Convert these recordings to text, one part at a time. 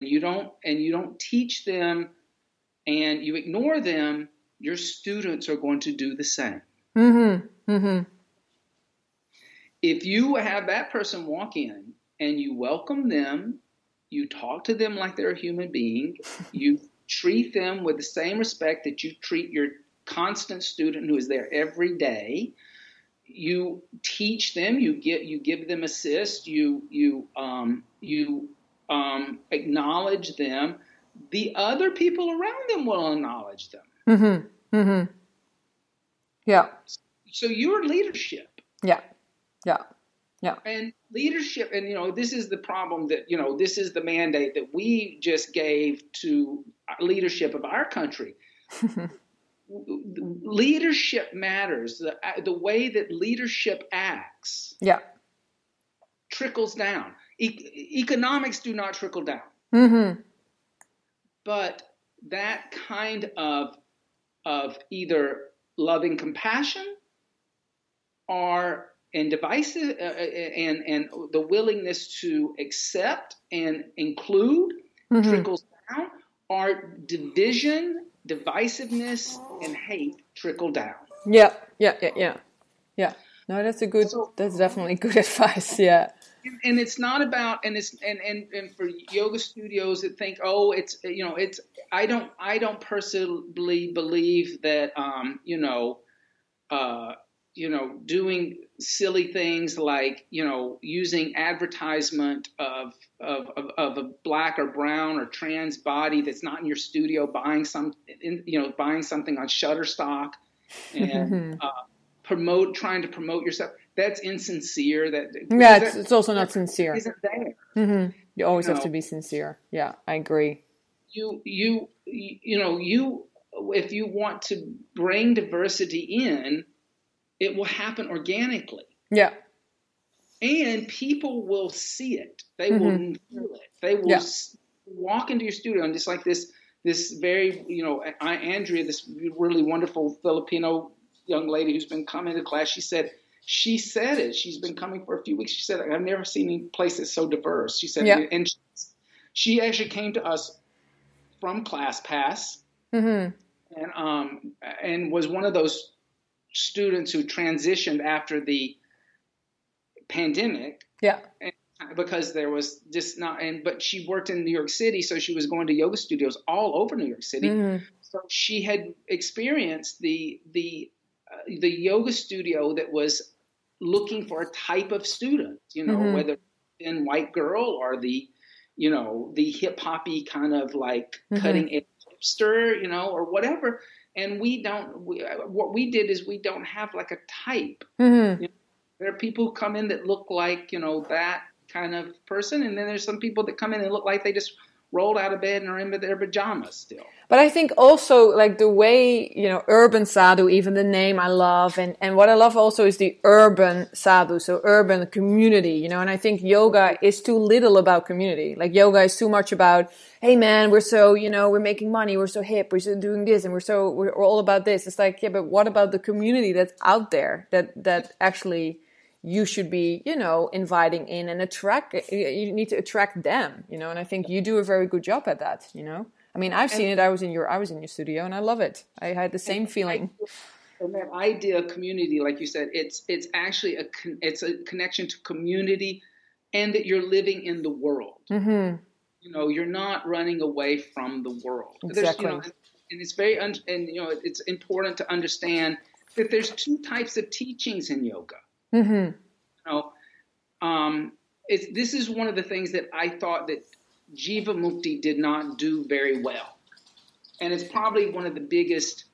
you don't teach them and you ignore them, your students are going to do the same. Mm-hmm. Mm-hmm. If you have that person walk in and you welcome them, you talk to them like they're a human being, you treat them with the same respect that you treat your constant student who is there every day, you teach them, you give them assist, you acknowledge them, the other people around them will acknowledge them. Mm-hmm. Mm-hmm. Yeah. So your leadership. Yeah. Yeah. Yeah. And leadership, and this is the problem that, this is the mandate that we just gave to leadership of our country. Leadership matters. The way that leadership acts trickles down. Economics do not trickle down. Mm-hmm. But that kind of either loving compassion and divisive and the willingness to accept and include trickles down, or division, divisiveness, and hate trickle down. Yeah. No, that's definitely good advice. Yeah. And it's not about, and for yoga studios that think, I don't personally believe that, doing silly things like, using advertisement of a black or brown or trans body that's not in your studio, buying something on Shutterstock and trying to promote yourself. That's insincere. It's also not sincere. Isn't there? Mm-hmm. You always have to be sincere. Yeah, I agree. You if you want to bring diversity in, it will happen organically. Yeah. And people will see it. They will feel it. They will walk into your studio, and just like this very, Andrea, this really wonderful Filipino young lady who's been coming to class, she said it. She's been coming for a few weeks. She said, I've never seen any place that's so diverse. She said, and she actually came to us from ClassPass, and was one of those students who transitioned after the pandemic. Yeah. Because there was just but she worked in New York City, so she was going to yoga studios all over New York City. So she had experienced the yoga studio that was looking for a type of student, whether in white girl or the hip hoppy kind of like cutting edge hipster, or whatever. And what we did is we don't have like a type. There are people who come in that look like, that kind of person. And then there's some people that come in and look like they just rolled out of bed and are in their pajamas still. But I think also like the way, urban sadhu, even the name I love. And what I love also is the urban sadhu, so urban community, and I think yoga is too little about community. Like yoga is too much about, hey man, we're so, we're making money, we're so hip, we're so doing this, and we're all about this. It's like, yeah, but what about the community that's out there that actually you should be, inviting in and you need to attract them, and I think you do a very good job at that, I mean, I've seen it. I was in your studio and I love it. I had the same feeling. And that idea of community, like you said, it's actually it's a connection to community, and that you're living in the world. You're not running away from the world. Exactly. And it's it's important to understand that there's two types of teachings in yoga. This is one of the things that I thought that Jiva Mukti did not do very well. And it's probably one of the biggest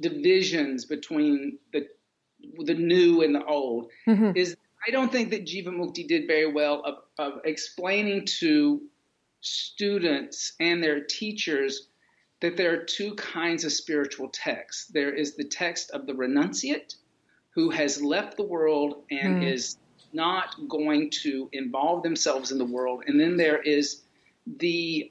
divisions between the new and the old. Is I don't think that Jiva Mukti did very well of explaining to students and their teachers that there are two kinds of spiritual texts. There is the text of the renunciate who has left the world and is not going to involve themselves in the world. And then there is the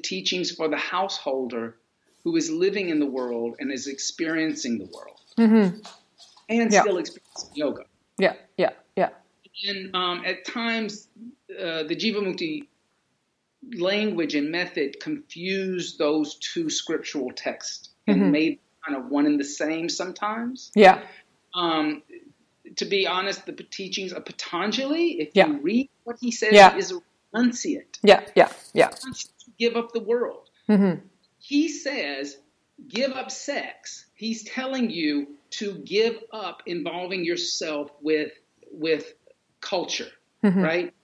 teachings for the householder who is living in the world and is experiencing the world and still experiencing yoga. Yeah. And at times, the Jivamukti language and method confused those two scriptural texts and made kind of one and the same sometimes. Yeah. To be honest, the teachings of Patanjali, if you read what he says, is a renunciate. Yeah. To give up the world. He says, give up sex. He's telling you to give up involving yourself with culture, right?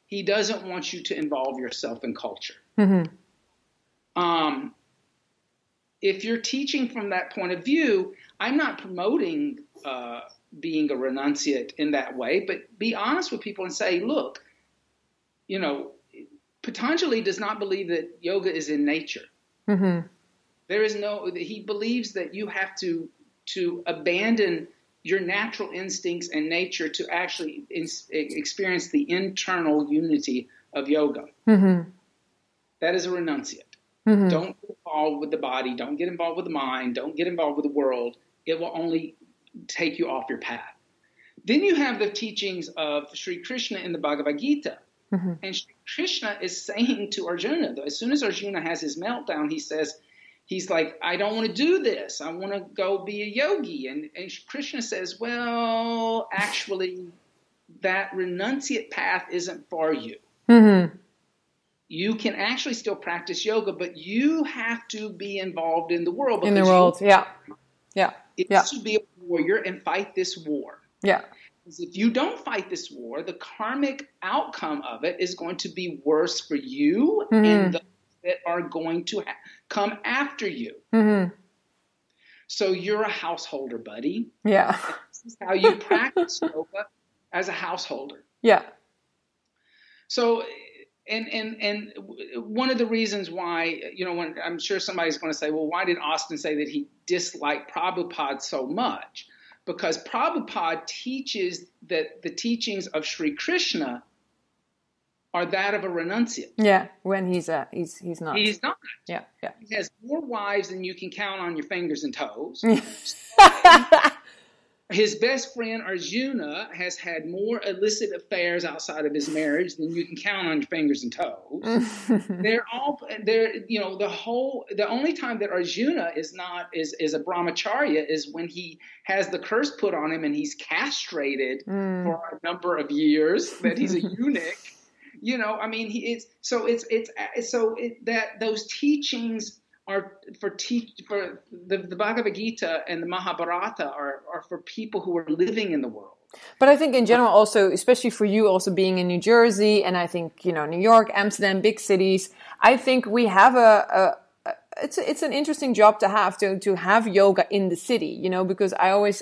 He doesn't want you to involve yourself in culture. If you're teaching from that point of view, I'm not promoting being a renunciate in that way, but be honest with people and say, look, Patanjali does not believe that yoga is in nature. There is he believes that you have to abandon your natural instincts and nature to actually experience the internal unity of yoga. That is a renunciate. Don't get involved with the body. Don't get involved with the mind. Don't get involved with the world. It will only take you off your path. Then you have the teachings of Sri Krishna in the Bhagavad Gita. And Sri Krishna is saying to Arjuna, as soon as Arjuna has his meltdown, he's like, I don't want to do this. I want to go be a yogi. And Krishna says, well, actually, that renunciate path isn't for you. You can actually still practice yoga, but you have to be involved in the world. In the world, yeah. It's to be a warrior and fight this war. Yeah. Because if you don't fight this war, the karmic outcome of it is going to be worse for you and those that are going to come after you. So you're a householder, buddy. Yeah. This is how you practice yoga as a householder. Yeah. So, and one of the reasons why, when I'm sure somebody's going to say, well, why did Austin say that he disliked Prabhupada so much? Because Prabhupada teaches that the teachings of Sri Krishna are that of a renunciate. Yeah, when he's not. He's not. Yeah. He has more wives than you can count on your fingers and toes. His best friend Arjuna has had more illicit affairs outside of his marriage than you can count on your fingers and toes. The only time that Arjuna is a brahmacharya is when he has the curse put on him and he's castrated for a number of years, that he's a eunuch. Those teachings are for the Bhagavad Gita and the Mahabharata are for people who are living in the world. But I think in general also, especially for you also being in New Jersey, and I think, New York, Amsterdam, big cities, I think we have it's an interesting job to have yoga in the city, because I always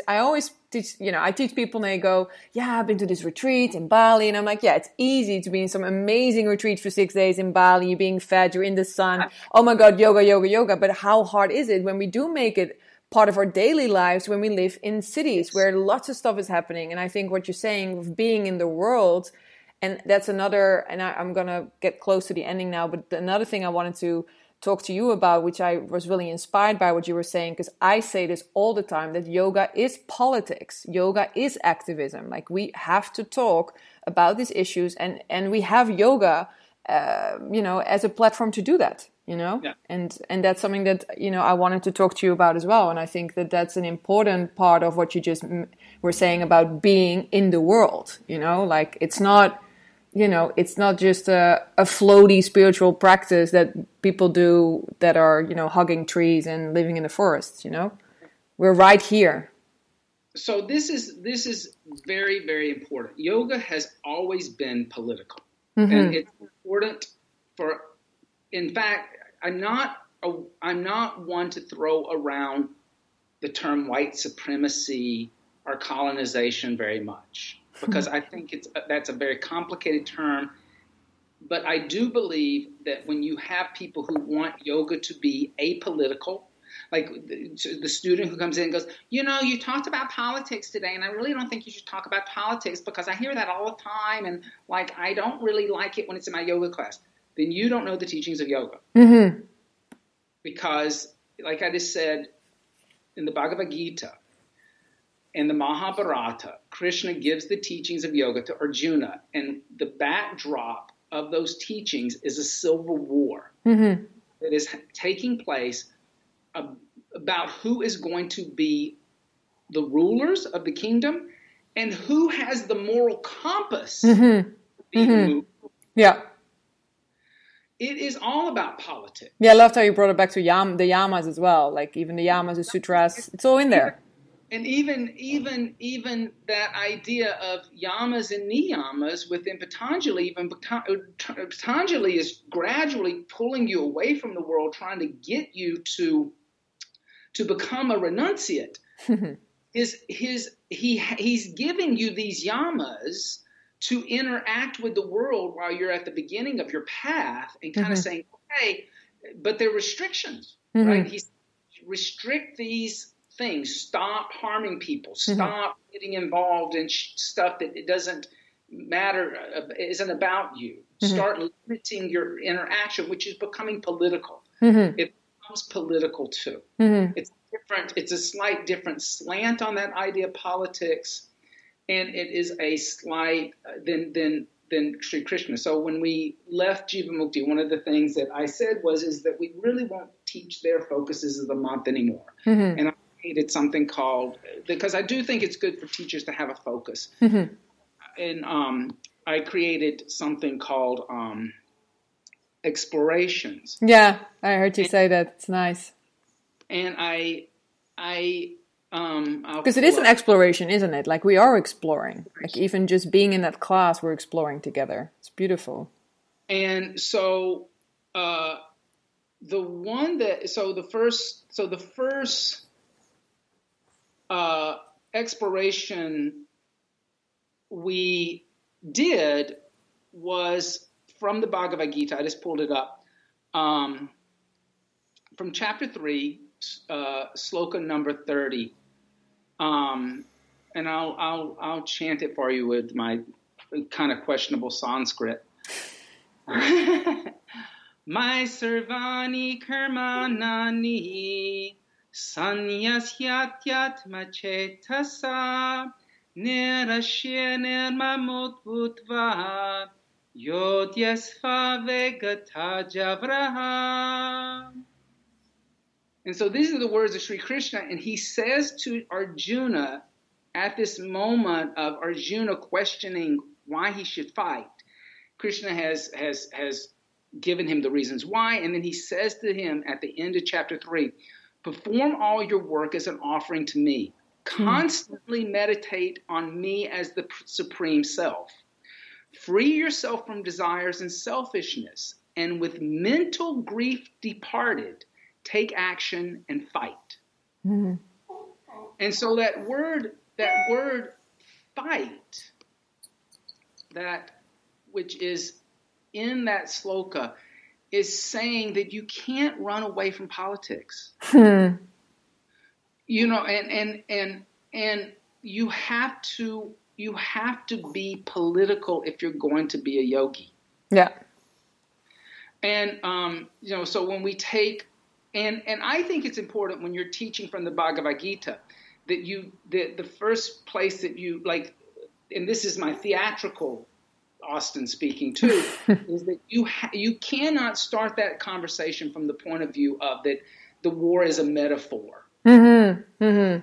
teach, I teach people and they go, yeah, I've been to this retreat in Bali. And I'm like, yeah, it's easy to be in some amazing retreat for 6 days in Bali. You're being fed, you're in the sun. Oh my God, yoga. But how hard is it when we do make it part of our daily lives, when we live in cities where lots of stuff is happening? And I think what you're saying of being in the world, and that's another, and I'm going to get close to the ending now, but another thing I wanted to talk to you about, which I was really inspired by what you were saying, because I say this all the time, that yoga is politics. Yoga is activism. Like, we have to talk about these issues, and we have yoga, as a platform to do that, Yeah. And that's something that, I wanted to talk to you about as well. And I think that that's an important part of what you just were saying about being in the world, like it's not just a floaty spiritual practice that people do that are, hugging trees and living in the forest, We're right here. So this is very, very important. Yoga has always been political. And it's important in fact, I'm not one to throw around the term white supremacy or colonization very much, because I think that's a very complicated term. But I do believe that when you have people who want yoga to be apolitical, like the student who comes in and goes, you talked about politics today, and I really don't think you should talk about politics because I hear that all the time, and I don't really like it when it's in my yoga class. Then you don't know the teachings of yoga. Because, like I just said, in the Bhagavad Gita, in the Mahabharata, Krishna gives the teachings of yoga to Arjuna, and the backdrop of those teachings is a civil war that is taking place about who is going to be the rulers of the kingdom and who has the moral compass to be the mover. Yeah. It is all about politics. Yeah, I loved how you brought it back to the yamas as well. Like even the yamas, the sutras, it's all in there. And even that idea of yamas and niyamas within Patanjali, even Patanjali is gradually pulling you away from the world, trying to get you to become a renunciate. He's giving you these yamas to interact with the world while you're at the beginning of your path, and kind of saying, okay, but there are restrictions, right? He's restrict these things, stop harming people, stop getting involved in stuff that it doesn't matter, isn't about you. Start limiting your interaction, which is becoming political. It becomes political too. It's different. It's a slight different slant on that idea of politics, and it is a slight than Sri Krishna. So when we left Jivamukti, one of the things that I said is that we really won't teach their focuses of the month anymore. And I created something called, because I do think it's good for teachers to have a focus. And I created something called explorations. Yeah, I heard you say that. It's nice. And because it is an exploration, isn't it? Like we are exploring. Like even just being in that class, we're exploring together. It's beautiful. And so the first exploration we did was from the Bhagavad Gita. I just pulled it up from chapter 3, sloka number 30. And I'll chant it for you with my kind of questionable Sanskrit. My sarvani karmanani sanyasyatma chetasa nirashya nirmamut bhutva yodyasva vegata javraha. And so these are the words of Sri Krishna, and he says to Arjuna at this moment of Arjuna questioning why he should fight. Krishna has given him the reasons why, and then he says to him at the end of chapter 3, perform all your work as an offering to me. Constantly meditate on me as the supreme self. Free yourself from desires and selfishness, and with mental grief departed, take action and fight. And so that word fight, which is in that sloka, is saying that you can't run away from politics. And you have to be political if you're going to be a yogi. Yeah. And so when we take and I think it's important when you're teaching from the Bhagavad Gita that the first place that you like, and this is my theatrical Austin speaking too, is that you cannot start that conversation from the point of view of that the war is a metaphor. The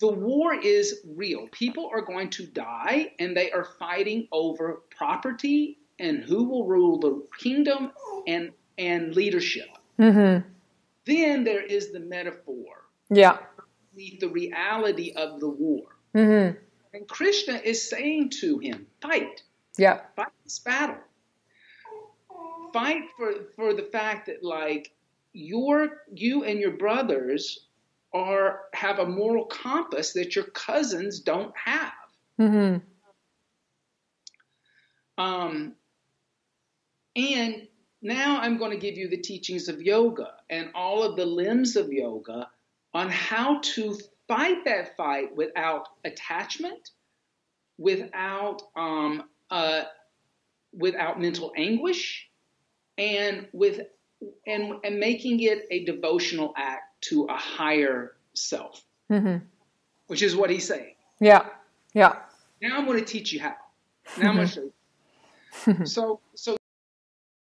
war is real. People are going to die, and they are fighting over property and who will rule the kingdom and leadership. Then there is the metaphor. Yeah. The reality of the war. And Krishna is saying to him, fight. Yeah. Fight this battle. Fight for the fact that like you and your brothers have a moral compass that your cousins don't have. And now I'm going to give you the teachings of yoga and all of the limbs of yoga on how to fight that fight without attachment, without mental anguish, and making it a devotional act to a higher self, which is what he's saying. Yeah. Yeah. Now I'm going to teach you how. Now I'm going to show you. So